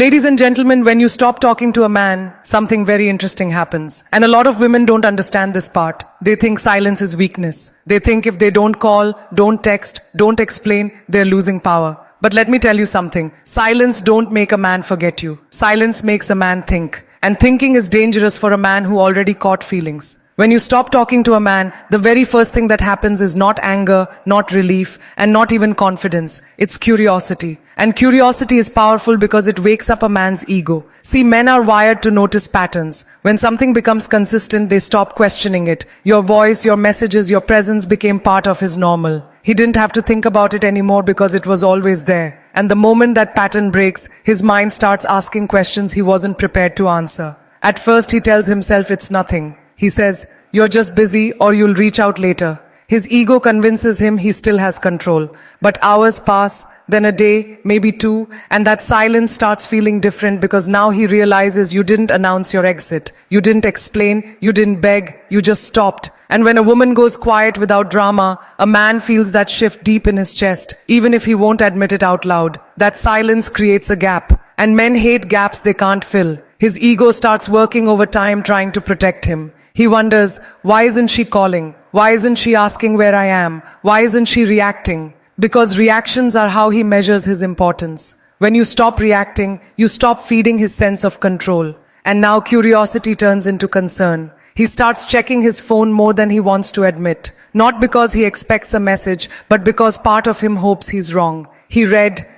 Ladies and gentlemen, when you stop talking to a man, something very interesting happens. And a lot of women don't understand this part. They think silence is weakness. They think if they don't call, don't text, don't explain, they're losing power. But let me tell you something. Silence don't make a man forget you. Silence makes a man think. And thinking is dangerous for a man who already caught feelings. When you stop talking to a man, the very first thing that happens is not anger, not relief, and not even confidence. It's curiosity. And curiosity is powerful because it wakes up a man's ego. See, men are wired to notice patterns. When something becomes consistent, they stop questioning it. Your voice, your messages, your presence became part of his normal. He didn't have to think about it anymore because it was always there. And the moment that pattern breaks, his mind starts asking questions he wasn't prepared to answer. At first, he tells himself it's nothing. He says, "You're just busy or you'll reach out later." His ego convinces him he still has control. But hours pass, then a day, maybe two, and that silence starts feeling different because now he realizes you didn't announce your exit. You didn't explain, you didn't beg, you just stopped. And when a woman goes quiet without drama, a man feels that shift deep in his chest, even if he won't admit it out loud. That silence creates a gap. And men hate gaps they can't fill. His ego starts working overtime trying to protect him. He wonders, why isn't she calling? Why isn't she asking where I am? Why isn't she reacting? Because reactions are how he measures his importance. When you stop reacting, you stop feeding his sense of control. And now curiosity turns into concern. He starts checking his phone more than he wants to admit. Not because he expects a message, but because part of him hopes he's wrong. He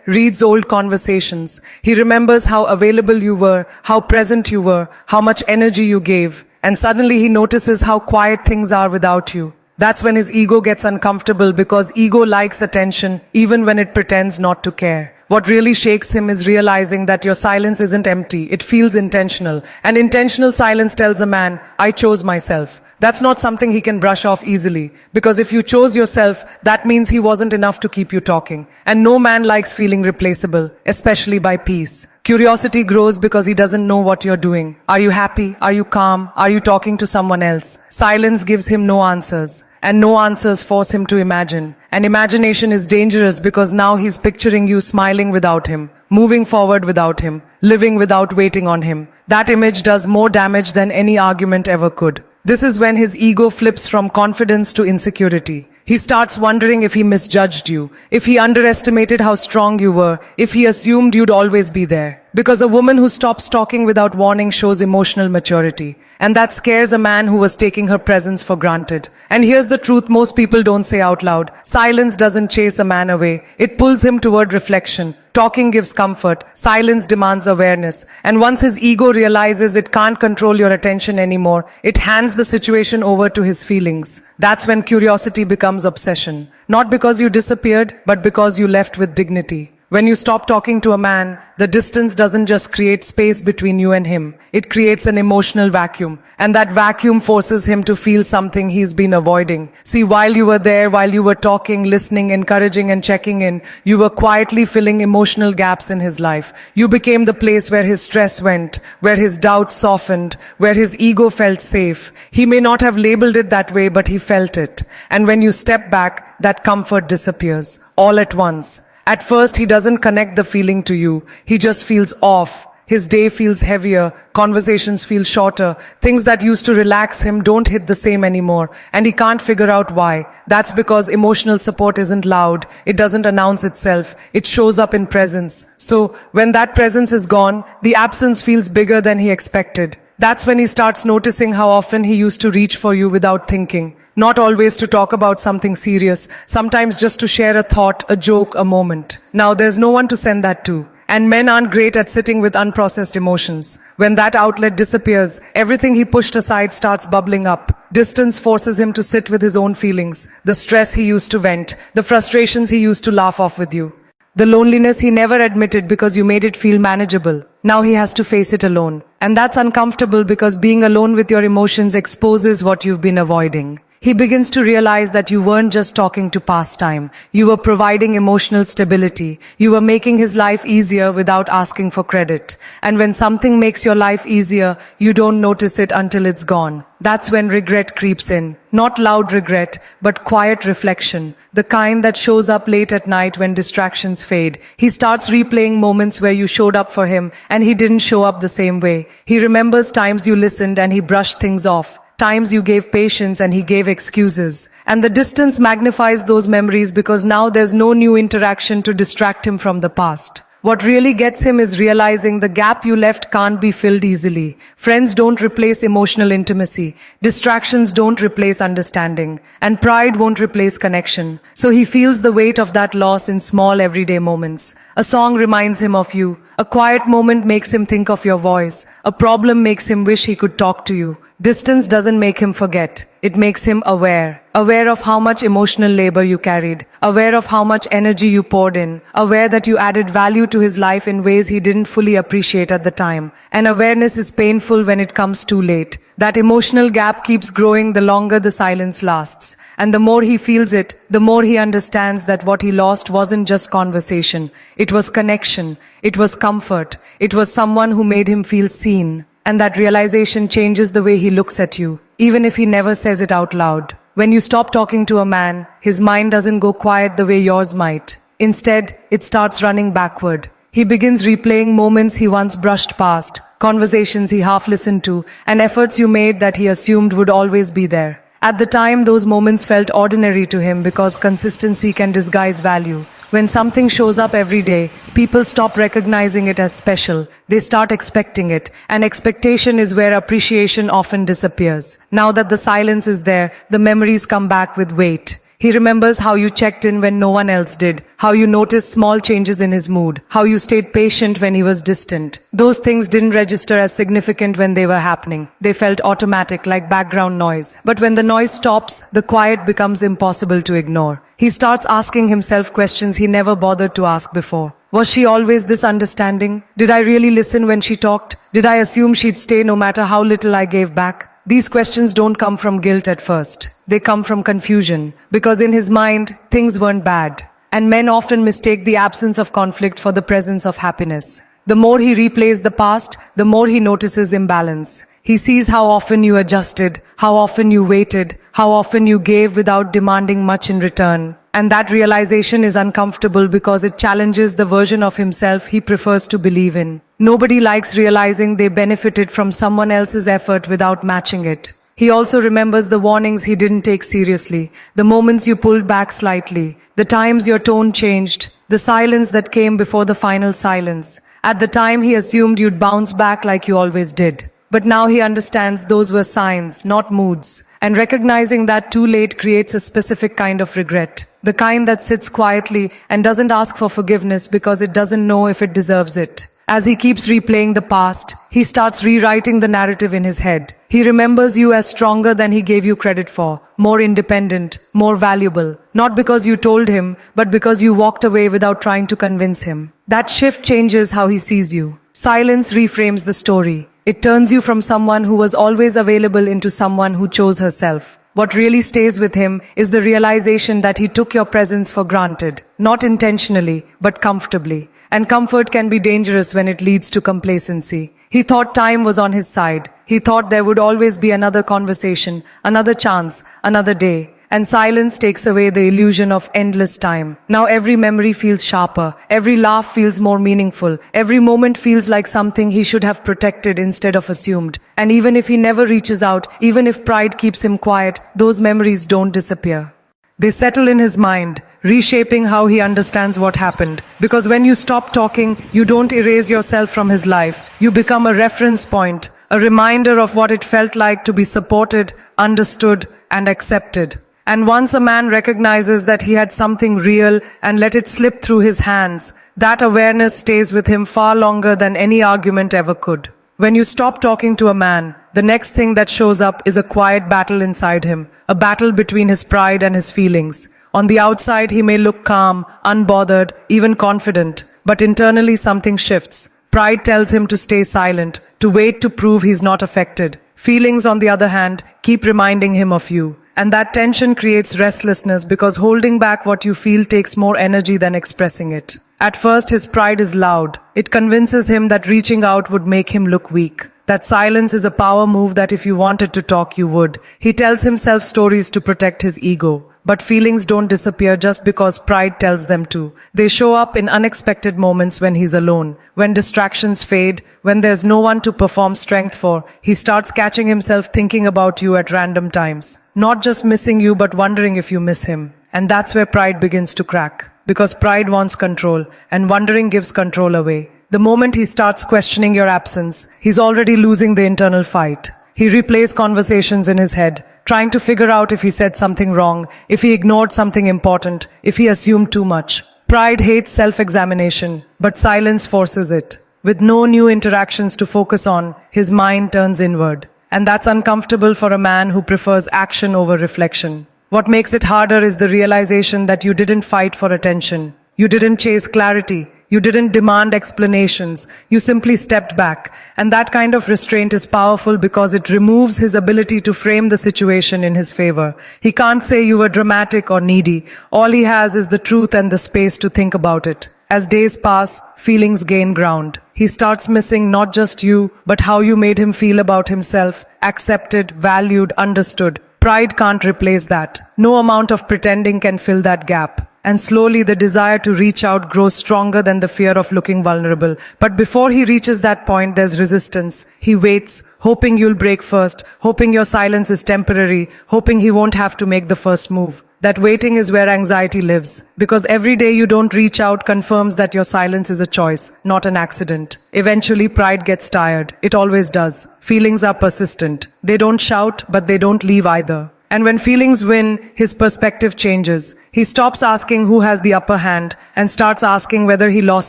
reads old conversations. He remembers how available you were, how present you were, how much energy you gave. And suddenly he notices how quiet things are without you. That's when his ego gets uncomfortable because ego likes attention even when it pretends not to care. What really shakes him is realizing that your silence isn't empty, it feels intentional. And intentional silence tells a man, I chose myself. That's not something he can brush off easily. Because if you chose yourself, that means he wasn't enough to keep you talking. And no man likes feeling replaceable, especially by peace. Curiosity grows because he doesn't know what you're doing. Are you happy? Are you calm? Are you talking to someone else? Silence gives him no answers. And no answers force him to imagine. And imagination is dangerous because now he's picturing you smiling without him, moving forward without him, living without waiting on him. That image does more damage than any argument ever could. This is when his ego flips from confidence to insecurity. He starts wondering if he misjudged you, if he underestimated how strong you were, if he assumed you'd always be there. Because a woman who stops talking without warning shows emotional maturity. And that scares a man who was taking her presence for granted. And here's the truth most people don't say out loud. Silence doesn't chase a man away. It pulls him toward reflection. Talking gives comfort. Silence demands awareness. And once his ego realizes it can't control your attention anymore, it hands the situation over to his feelings. That's when curiosity becomes obsession. Not because you disappeared, but because you left with dignity. When you stop talking to a man, the distance doesn't just create space between you and him. It creates an emotional vacuum. And that vacuum forces him to feel something he's been avoiding. See, while you were there, while you were talking, listening, encouraging and checking in, you were quietly filling emotional gaps in his life. You became the place where his stress went, where his doubts softened, where his ego felt safe. He may not have labeled it that way, but he felt it. And when you step back, that comfort disappears, all at once. At first, he doesn't connect the feeling to you. He just feels off. His day feels heavier. Conversations feel shorter. Things that used to relax him don't hit the same anymore. And he can't figure out why. That's because emotional support isn't loud. It doesn't announce itself. It shows up in presence. So, when that presence is gone, the absence feels bigger than he expected. That's when he starts noticing how often he used to reach for you without thinking. Not always to talk about something serious, sometimes just to share a thought, a joke, a moment. Now there's no one to send that to. And men aren't great at sitting with unprocessed emotions. When that outlet disappears, everything he pushed aside starts bubbling up. Distance forces him to sit with his own feelings, the stress he used to vent, the frustrations he used to laugh off with you. The loneliness he never admitted because you made it feel manageable. Now he has to face it alone. And that's uncomfortable because being alone with your emotions exposes what you've been avoiding. he begins to realize that you weren't just talking to pass time. You were providing emotional stability. You were making his life easier without asking for credit. And when something makes your life easier, you don't notice it until it's gone. That's when regret creeps in. Not loud regret, but quiet reflection. The kind that shows up late at night when distractions fade. He starts replaying moments where you showed up for him and he didn't show up the same way. He remembers times you listened and he brushed things off. Times you gave patience and he gave excuses. And the distance magnifies those memories because now there's no new interaction to distract him from the past. What really gets him is realizing the gap you left can't be filled easily. Friends don't replace emotional intimacy. Distractions don't replace understanding. And pride won't replace connection. So he feels the weight of that loss in small everyday moments. A song reminds him of you. A quiet moment makes him think of your voice. A problem makes him wish he could talk to you. Distance doesn't make him forget. It makes him aware. Aware of how much emotional labor you carried. Aware of how much energy you poured in. Aware that you added value to his life in ways he didn't fully appreciate at the time. And awareness is painful when it comes too late. That emotional gap keeps growing the longer the silence lasts. And the more he feels it, the more he understands that what he lost wasn't just conversation. It was connection. It was comfort. It was someone who made him feel seen. And that realization changes the way he looks at you, even if he never says it out loud. When you stop talking to a man, his mind doesn't go quiet the way yours might. Instead, it starts running backward. He begins replaying moments he once brushed past, conversations he half listened to, and efforts you made that he assumed would always be there. At the time, those moments felt ordinary to him because consistency can disguise value. When something shows up every day, people stop recognizing it as special. They start expecting it, and expectation is where appreciation often disappears. Now that the silence is there, the memories come back with weight. He remembers how you checked in when no one else did, how you noticed small changes in his mood, how you stayed patient when he was distant. Those things didn't register as significant when they were happening. They felt automatic, like background noise. But when the noise stops, the quiet becomes impossible to ignore. He starts asking himself questions he never bothered to ask before. Was she always this understanding? Did I really listen when she talked? Did I assume she'd stay no matter how little I gave back? These questions don't come from guilt at first. They come from confusion, because in his mind, things weren't bad. And men often mistake the absence of conflict for the presence of happiness. The more he replays the past, the more he notices imbalance. He sees how often you adjusted, how often you waited, how often you gave without demanding much in return. And that realization is uncomfortable because it challenges the version of himself he prefers to believe in. Nobody likes realizing they benefited from someone else's effort without matching it. He also remembers the warnings he didn't take seriously, the moments you pulled back slightly, the times your tone changed, the silence that came before the final silence. At the time, he assumed you'd bounce back like you always did. But now he understands those were signs, not moods. And recognizing that too late creates a specific kind of regret. The kind that sits quietly and doesn't ask for forgiveness because it doesn't know if it deserves it. As he keeps replaying the past, he starts rewriting the narrative in his head. He remembers you as stronger than he gave you credit for, more independent, more valuable. Not because you told him, but because you walked away without trying to convince him. That shift changes how he sees you. Silence reframes the story. It turns you from someone who was always available into someone who chose herself. What really stays with him is the realization that he took your presence for granted. Not intentionally, but comfortably. And comfort can be dangerous when it leads to complacency. He thought time was on his side. He thought there would always be another conversation, another chance, another day. And silence takes away the illusion of endless time. Now every memory feels sharper. Every laugh feels more meaningful. Every moment feels like something he should have protected instead of assumed. And even if he never reaches out, even if pride keeps him quiet, those memories don't disappear. They settle in his mind, reshaping how he understands what happened. Because when you stop talking, you don't erase yourself from his life. You become a reference point, a reminder of what it felt like to be supported, understood, and accepted. And once a man recognizes that he had something real and let it slip through his hands, that awareness stays with him far longer than any argument ever could. When you stop talking to a man, the next thing that shows up is a quiet battle inside him, a battle between his pride and his feelings. On the outside, he may look calm, unbothered, even confident, but internally something shifts. Pride tells him to stay silent, to wait to prove he's not affected. Feelings, on the other hand, keep reminding him of you. And that tension creates restlessness because holding back what you feel takes more energy than expressing it. At first, his pride is loud. It convinces him that reaching out would make him look weak. That silence is a power move that if you wanted to talk, you would. He tells himself stories to protect his ego. But feelings don't disappear just because pride tells them to. They show up in unexpected moments when he's alone, when distractions fade, when there's no one to perform strength for. He starts catching himself thinking about you at random times. Not just missing you, but wondering if you miss him. And that's where pride begins to crack. Because pride wants control, and wondering gives control away. The moment he starts questioning your absence, he's already losing the internal fight. He replays conversations in his head, trying to figure out if he said something wrong, if he ignored something important, if he assumed too much. Pride hates self-examination, but silence forces it. With no new interactions to focus on, his mind turns inward. And that's uncomfortable for a man who prefers action over reflection. What makes it harder is the realization that you didn't fight for attention. You didn't chase clarity. You didn't demand explanations. You simply stepped back. And that kind of restraint is powerful because it removes his ability to frame the situation in his favor. He can't say you were dramatic or needy. All he has is the truth and the space to think about it. As days pass, feelings gain ground. He starts missing not just you, but how you made him feel about himself, accepted, valued, understood. Pride can't replace that. No amount of pretending can fill that gap. And slowly the desire to reach out grows stronger than the fear of looking vulnerable. But before he reaches that point, there's resistance. He waits, hoping you'll break first, hoping your silence is temporary, hoping he won't have to make the first move. That waiting is where anxiety lives. Because every day you don't reach out confirms that your silence is a choice, not an accident. Eventually, pride gets tired. It always does. Feelings are persistent. They don't shout, but they don't leave either. And when feelings win, his perspective changes. He stops asking who has the upper hand and starts asking whether he lost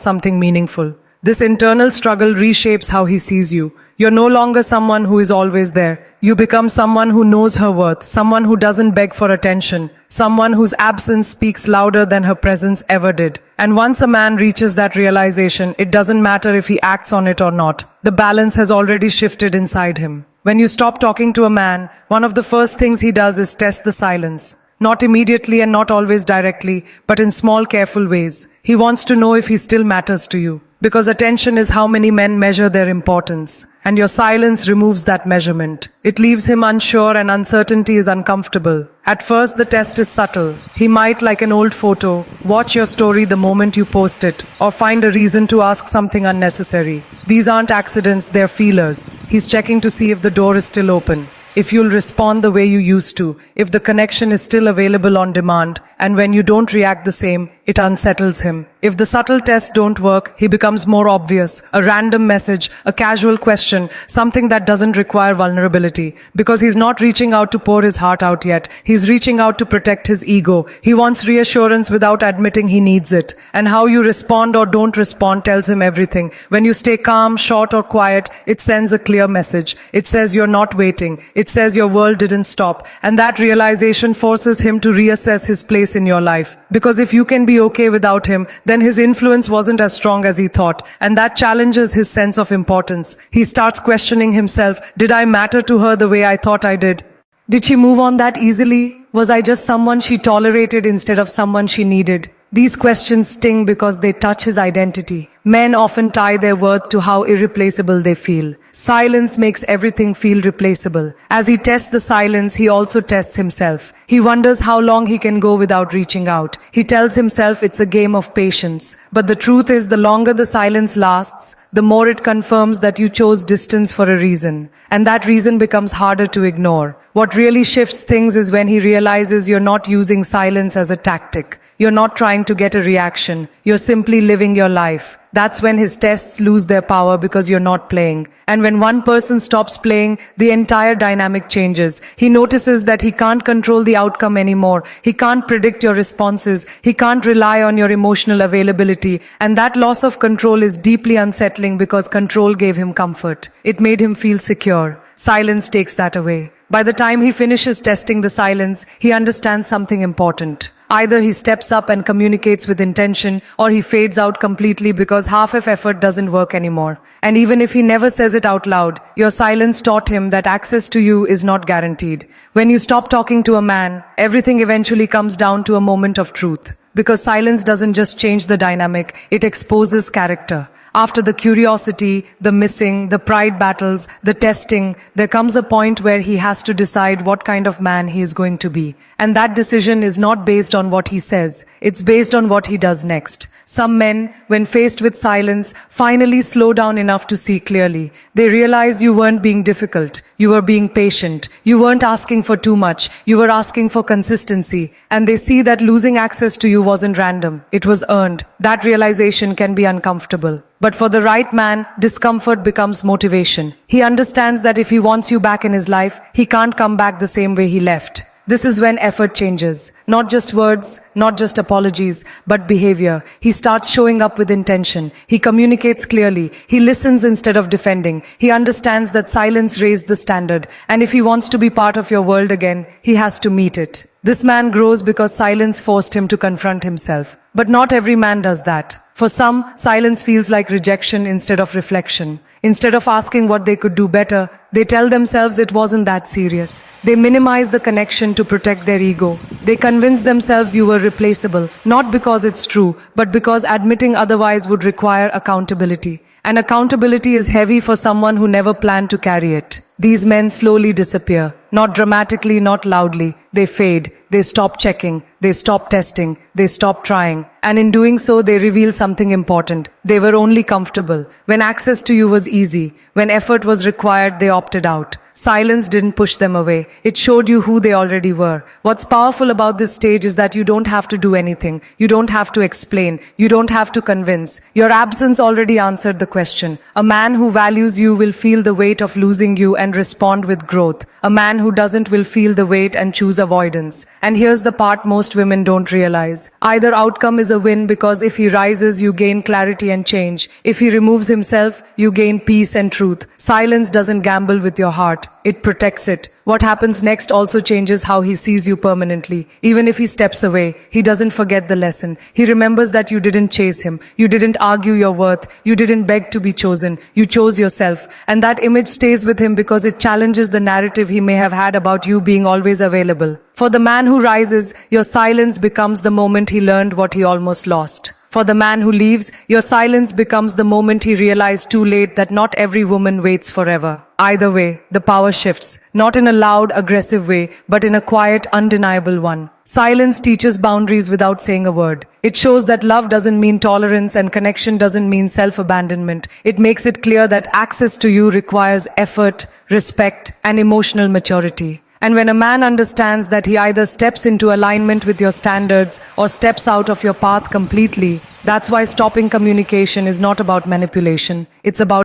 something meaningful. This internal struggle reshapes how he sees you. You're no longer someone who is always there. You become someone who knows her worth, someone who doesn't beg for attention, someone whose absence speaks louder than her presence ever did. And once a man reaches that realization, it doesn't matter if he acts on it or not. The balance has already shifted inside him. When you stop talking to a man, one of the first things he does is test the silence. Not immediately and not always directly, but in small, careful ways. He wants to know if he still matters to you. Because attention is how many men measure their importance. And your silence removes that measurement. It leaves him unsure and uncertainty is uncomfortable. At first, the test is subtle. He might, like an old photo, watch your story the moment you post it, or find a reason to ask something unnecessary. These aren't accidents, they're feelers. He's checking to see if the door is still open, if you'll respond the way you used to, if the connection is still available on demand, and when you don't react the same, it unsettles him. If the subtle tests don't work, he becomes more obvious. A random message, a casual question, something that doesn't require vulnerability. Because he's not reaching out to pour his heart out yet. He's reaching out to protect his ego. He wants reassurance without admitting he needs it. And how you respond or don't respond tells him everything. When you stay calm, short or quiet, it sends a clear message. It says you're not waiting. It says your world didn't stop. And that realization forces him to reassess his place in your life. Because if you can be okay without him, then his influence wasn't as strong as he thought. And that challenges his sense of importance. He starts questioning himself. Did I matter to her the way I thought I did? Did she move on that easily? Was I just someone she tolerated instead of someone she needed? These questions sting because they touch his identity. Men often tie their worth to how irreplaceable they feel. Silence makes everything feel replaceable. As he tests the silence, he also tests himself. He wonders how long he can go without reaching out. He tells himself it's a game of patience. But the truth is, the longer the silence lasts, the more it confirms that you chose distance for a reason. And that reason becomes harder to ignore. What really shifts things is when he realizes you're not using silence as a tactic. You're not trying to get a reaction. You're simply living your life. That's when his tests lose their power because you're not playing. And when one person stops playing, the entire dynamic changes. He notices that he can't control the outcome anymore. He can't predict your responses. He can't rely on your emotional availability. And that loss of control is deeply unsettling because control gave him comfort. It made him feel secure. Silence takes that away. By the time he finishes testing the silence, he understands something important. Either he steps up and communicates with intention, or he fades out completely because half of effort doesn't work anymore. And even if he never says it out loud, your silence taught him that access to you is not guaranteed. When you stop talking to a man, everything eventually comes down to a moment of truth. Because silence doesn't just change the dynamic, it exposes character. After the curiosity, the missing, the pride battles, the testing, there comes a point where he has to decide what kind of man he is going to be. And that decision is not based on what he says, it's based on what he does next. Some men, when faced with silence, finally slow down enough to see clearly. They realize you weren't being difficult, you were being patient, you weren't asking for too much, you were asking for consistency. And they see that losing access to you wasn't random, it was earned. That realization can be uncomfortable. But for the right man, discomfort becomes motivation. He understands that if he wants you back in his life, he can't come back the same way he left. This is when effort changes. Not just words, not just apologies, but behavior. He starts showing up with intention. He communicates clearly. He listens instead of defending. He understands that silence raised the standard. And if he wants to be part of your world again, he has to meet it. This man grows because silence forced him to confront himself. But not every man does that. For some, silence feels like rejection instead of reflection. Instead of asking what they could do better, they tell themselves it wasn't that serious. They minimize the connection to protect their ego. They convince themselves you were replaceable, not because it's true, but because admitting otherwise would require accountability. And accountability is heavy for someone who never planned to carry it. These men slowly disappear. Not dramatically, not loudly. They fade. They stop checking. They stop testing. They stop trying. And in doing so, they reveal something important. They were only comfortable. When access to you was easy, when effort was required, they opted out. Silence didn't push them away. It showed you who they already were. What's powerful about this stage is that you don't have to do anything. You don't have to explain. You don't have to convince. Your absence already answered the question. A man who values you will feel the weight of losing you and respond with growth. A man who doesn't will feel the weight and choose avoidance. And here's the part most women don't realize. Either outcome is a win because if he rises, you gain clarity and change. If he removes himself, you gain peace and truth. Silence doesn't gamble with your heart. It protects it. What happens next also changes how he sees you permanently. Even if he steps away, he doesn't forget the lesson. He remembers that you didn't chase him. You didn't argue your worth. You didn't beg to be chosen. You chose yourself. And that image stays with him because it challenges the narrative he may have had about you being always available. For the man who rises, your silence becomes the moment he learned what he almost lost. For the man who leaves, your silence becomes the moment he realized too late that not every woman waits forever. Either way, the power shifts, not in a loud, aggressive way, but in a quiet, undeniable one. Silence teaches boundaries without saying a word. It shows that love doesn't mean tolerance and connection doesn't mean self-abandonment. It makes it clear that access to you requires effort, respect, and emotional maturity. And when a man understands that he either steps into alignment with your standards or steps out of your path completely, that's why stopping communication is not about manipulation. It's about